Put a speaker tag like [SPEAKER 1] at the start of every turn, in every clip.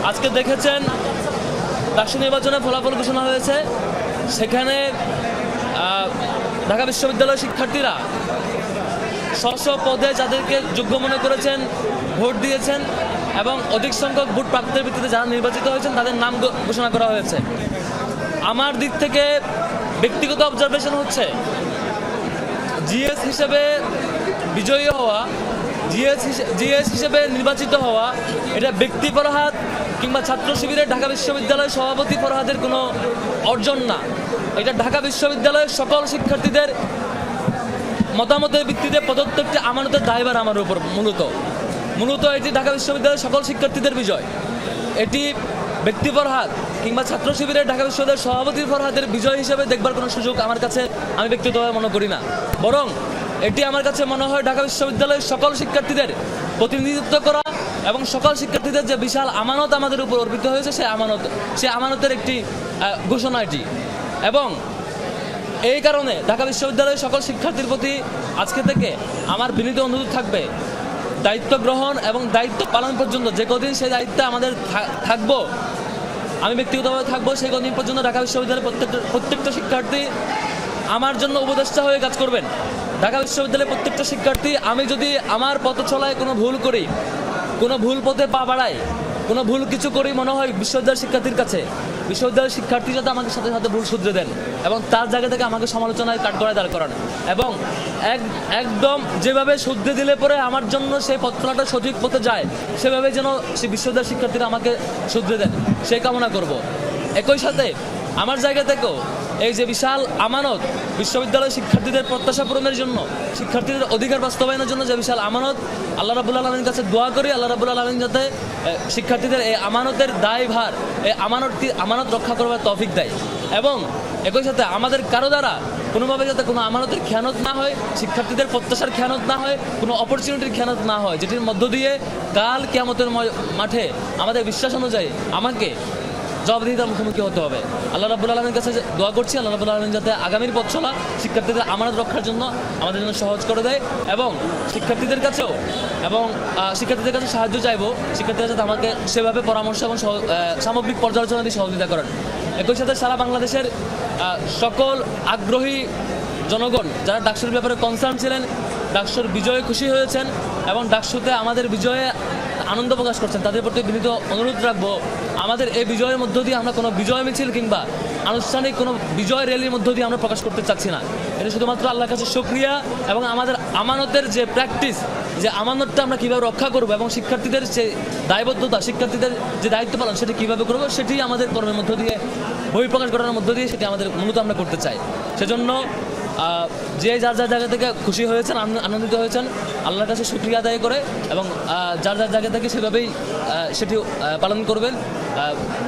[SPEAKER 1] আজকে দেখেছেন ডাকসু নির্বাচনের ফলাফল ঘোষণা হয়েছে। সেখানে ঢাকা বিশ্ববিদ্যালয়ের শিক্ষার্থীরা স্ব পদে যাদেরকে যোগ্য মনে করেছেন ভোট দিয়েছেন এবং অধিক সংখ্যক ভোট প্রাপ্তির ভিত্তিতে যারা নির্বাচিত হয়েছেন তাদের নাম ঘোষণা করা হয়েছে। আমার দিক থেকে ব্যক্তিগত অবজারভেশন হচ্ছে জিএস হিসেবে বিজয়ী হওয়া, জিএস হিসেবে নির্বাচিত হওয়া এটা ব্যক্তি ফরহাদ কিংবা ছাত্র শিবিরের ঢাকা বিশ্ববিদ্যালয়ের সভাপতি ফরহাদের কোনো অর্জন না। এটা ঢাকা বিশ্ববিদ্যালয়ের সকল শিক্ষার্থীদের মতামতের ভিত্তিতে প্রদত্ত একটি আমানতের দায়ভার আমার উপর। মূলত এটি ঢাকা বিশ্ববিদ্যালয়ের সকল শিক্ষার্থীদের বিজয়। এটি ব্যক্তি ফরহাদ কিংবা ছাত্র শিবিরের ঢাকা বিশ্ববিদ্যালয়ের সভাপতি ফরহাদের বিজয় হিসেবে দেখবার কোনো সুযোগ আমার কাছে আমি ব্যক্তিগতভাবে মনে করি না। বরং এটি আমার কাছে মনে হয় ঢাকা বিশ্ববিদ্যালয়ের সকল শিক্ষার্থীদের প্রতিনিধিত্ব করা এবং সকল শিক্ষার্থীদের যে বিশাল আমানত আমাদের উপর অর্পিত হয়েছে সে আমানতের একটি ঘোষণা এটি। এবং এই কারণে ঢাকা বিশ্ববিদ্যালয়ের সকল শিক্ষার্থীর প্রতি আজকে থেকে আমার বিনীত অনুরোধ থাকবে, দায়িত্ব গ্রহণ এবং দায়িত্ব পালন পর্যন্ত যে কদিন সেই দায়িত্বে আমাদের থাকবো, আমি ব্যক্তিগতভাবে থাকবো, সেই কদিন পর্যন্ত ঢাকা বিশ্ববিদ্যালয়ের প্রত্যেকটা শিক্ষার্থী আমার জন্য উপদেষ্টা হয়ে কাজ করবেন। ঢাকা বিশ্ববিদ্যালয়ের প্রত্যেকটা শিক্ষার্থী, আমি যদি আমার পথ চলায় কোনো ভুল করি, কোনো ভুল পথে পা বাড়াই, কোনো ভুল কিছু করি মনে হয় বিশ্ববিদ্যালয়ের শিক্ষার্থীর কাছে, বিশ্ববিদ্যালয়ের শিক্ষার্থী যাতে আমাকে সাথে সাথে ভুল শুধরে দেন এবং তার জায়গা থেকে আমাকে সমালোচনায় কাঠগড়ায় দাঁড় করান এবং একদম যেভাবে শুদ্ধে দিলে পরে আমার জন্য সেই পথচলাটা সঠিক পথে যায় সেভাবে যেন সে বিশ্ববিদ্যালয়ের শিক্ষার্থীরা আমাকে শুধরে দেন সেই কামনা করব। একই সাথে আমার জায়গা থেকেও এই যে বিশাল আমানত বিশ্ববিদ্যালয়ের শিক্ষার্থীদের প্রত্যাশা পূরণের জন্য, শিক্ষার্থীদের অধিকার বাস্তবায়নের জন্য যে বিশাল আমানত, আল্লাহ রাব্বুল আলামিনের কাছে দোয়া করি আল্লাহ রাব্বুল আলামিন যাতে শিক্ষার্থীদের এই আমানতের দায়ভার, এই আমানত রক্ষা করবার তৌফিক দেয়। এবং একই সাথে আমাদের কারো দ্বারা কোনোভাবে যাতে কোনো আমানতের খেয়ানত না হয়, শিক্ষার্থীদের প্রত্যাশার খেয়ানত না হয়, কোনো অপরচুনিটির খেয়ানত না হয়, যেটির মধ্য দিয়ে কাল কিয়ামতের মাঠে আমাদের বিশ্বাস অনুযায়ী আমাকে জবাবদিহিতার মুখোমুখি হতে হবে। আল্লাহ রাব্বুল আলামিনের কাছে দোয়া করছি আল্লাহ রাব্বুল আলামিন যাতে আগামীর পথ চলা শিক্ষার্থীদের আমানত রক্ষার জন্য আমাদের জন্য সহজ করে দেয় এবং শিক্ষার্থীদের কাছেও সাহায্য চাইবো, শিক্ষার্থীরা যাতে আমাকে সেভাবে পরামর্শ এবং সামগ্রিক পর্যালোচনা দিয়ে সহযোগিতা করেন। একই সাথে সারা বাংলাদেশের সকল আগ্রহী জনগণ যারা ডাকসুর ব্যাপারে কনসার্ন ছিলেন, ডাকসুর বিজয়ে খুশি হয়েছেন এবং ডাকসুতে আমাদের বিজয়ে আনন্দ প্রকাশ করছেন, তাদের প্রতি বিনীত অনুরোধ রাখবো, আমাদের এই বিজয়ের মধ্য দিয়ে আমরা কোনো বিজয় মিছিল কিংবা আনুষ্ঠানিক কোনো বিজয় র্যালির মধ্য দিয়ে আমরা প্রকাশ করতে চাচ্ছি না। এটা শুধুমাত্র আল্লাহর কাছে শুকরিয়া এবং আমাদের আমানতের যে প্র্যাকটিস, যে আমানতটা আমরা কীভাবে রক্ষা করবো এবং শিক্ষার্থীদের যে দায়বদ্ধতা, শিক্ষার্থীদের যে দায়িত্ব পালন সেটি কীভাবে করবো সেটি আমাদের কর্মের মধ্য দিয়ে, বহিঃপ্রকাশ ঘটানোর মধ্য দিয়ে সেটি আমাদের মূলত আমরা করতে চাই। সেজন্য যে যার জায়গা থেকে খুশি হয়েছেন, আনন্দিত হয়েছেন, আল্লাহর কাছে শুকরিয়া আদায় করে এবং যার জায়গা থেকে সেভাবেই সেটি পালন করবেন।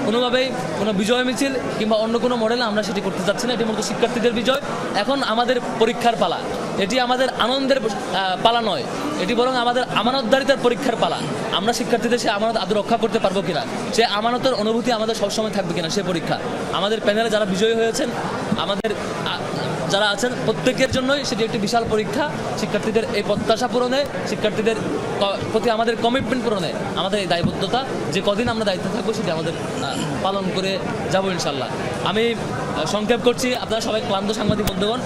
[SPEAKER 1] কোনোভাবেই কোনো বিজয় মিছিল কিংবা অন্য কোনো মডেলে আমরা সেটি করতে চাচ্ছি না। এটি মূলত শিক্ষার্থীদের বিজয়। এখন আমাদের পরীক্ষার পালা, এটি আমাদের আনন্দের পালা নয়, এটি বরং আমাদের আমানতদারিতার পরীক্ষার পালা। আমরা শিক্ষার্থীদের সে আমানত আদৌ রক্ষা করতে পারবো কিনা, সে আমানতের অনুভূতি আমাদের সবসময় থাকবে কিনা, সে পরীক্ষা। আমাদের প্যানেলে যারা বিজয়ী হয়েছেন, আমাদের যারা আছেন প্রত্যেকের জন্যই সেটি একটি বিশাল পরীক্ষা। শিক্ষার্থীদের এই প্রত্যাশা পূরণে, শিক্ষার্থীদের প্রতি আমাদের কমিটমেন্ট পূরণে আমাদের এই দায়বদ্ধতা, যে কদিন আমরা দায়িত্বে থাকবো সেটি আমাদের পালন করে যাবো ইনশাল্লাহ। আমি সংক্ষেপ করছি, আপনারা সবাই ক্লান্ত সাংবাদিক বন্ধুগণ,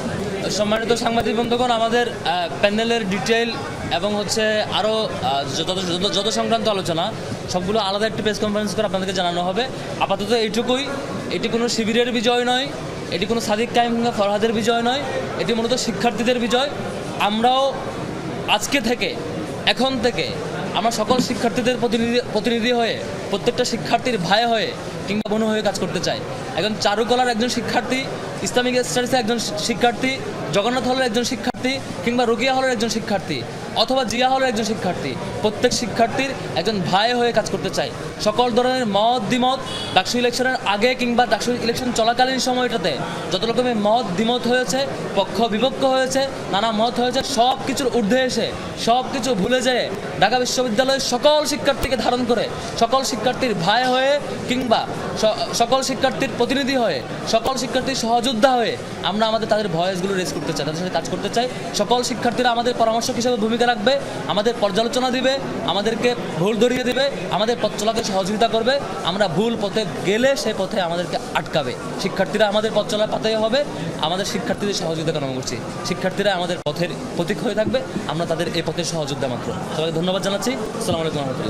[SPEAKER 1] সম্মানিত সাংবাদিক বন্ধুগণ, আমাদের প্যানেলের ডিটেইল এবং আরও যত সংক্রান্ত আলোচনা সবগুলো আলাদা একটি প্রেস কনফারেন্স করে আপনাদেরকে জানানো হবে। আপাতত এইটুকুই, এটি কোনো শিবিরের বিজয় নয়, এটি কোনো সাদিক কায়েম কিংবা ফরহাদের বিজয় নয়, এটি মূলত শিক্ষার্থীদের বিজয়। আমরাও এখন থেকে আমরা সকল শিক্ষার্থীদের প্রতিনিধি হয়ে, প্রত্যেকটা শিক্ষার্থীর ভাই হয়ে কিংবা বোন হয়ে কাজ করতে চাই। একজন চারুকলার একজন শিক্ষার্থী, ইসলামিক স্টাডিজের একজন শিক্ষার্থী, জগন্নাথ হলের একজন শিক্ষার্থী কিংবা রুকিয়া হলের একজন শিক্ষার্থী অথবা জিয়া হলের একজন শিক্ষার্থী, প্রত্যেক শিক্ষার্থীর একজন ভাই হয়ে কাজ করতে চাই। সকল ধরনের মত দ্বিমত ডাকসু ইলেকশনের আগে কিংবা ডাকসু ইলেকশন চলাকালীন সময়টাতে যত রকমের মত দ্বিমত হয়েছে, পক্ষ বিপক্ষ হয়েছে, নানা মত হয়েছে, সব কিছুর ঊর্ধ্বে এসে, সব কিছু ভুলে যেয়ে ঢাকা বিশ্ববিদ্যালয়ের সকল শিক্ষার্থীকে ধারণ করে, সকল শিক্ষার্থীর ভাই হয়ে কিংবা সকল শিক্ষার্থীর প্রতিনিধি হয়ে, সকল শিক্ষার্থীর সহযোগী সহযোদ্ধা হয়ে আমরা তাদের ভয়েসগুলো রেজ করতে চাই, তাদের সাথে কাজ করতে চাই। সকল শিক্ষার্থীরা আমাদের পরামর্শক হিসেবে ভূমিকা রাখবে, আমাদের পর্যালোচনা দিবে, আমাদেরকে ভুল ধরিয়ে দিবে, আমাদের পথ চলাতে সহযোগিতা করবে। আমরা ভুল পথে গেলে সেই পথে আমাদেরকে আটকাবে। শিক্ষার্থীরা আমাদের পথ চলার পাতাই হবে, আমাদের শিক্ষার্থীদের সহযোগিতা কামনা করছি। শিক্ষার্থীরা আমাদের পথের প্রতীক হয়ে থাকবে, আমরা তাদের এই পথের সহযোদ্ধা মাত্র। সবাইকে ধন্যবাদ জানাচ্ছি। আসসালামু আলাইকুম রহমতুল্লাহ।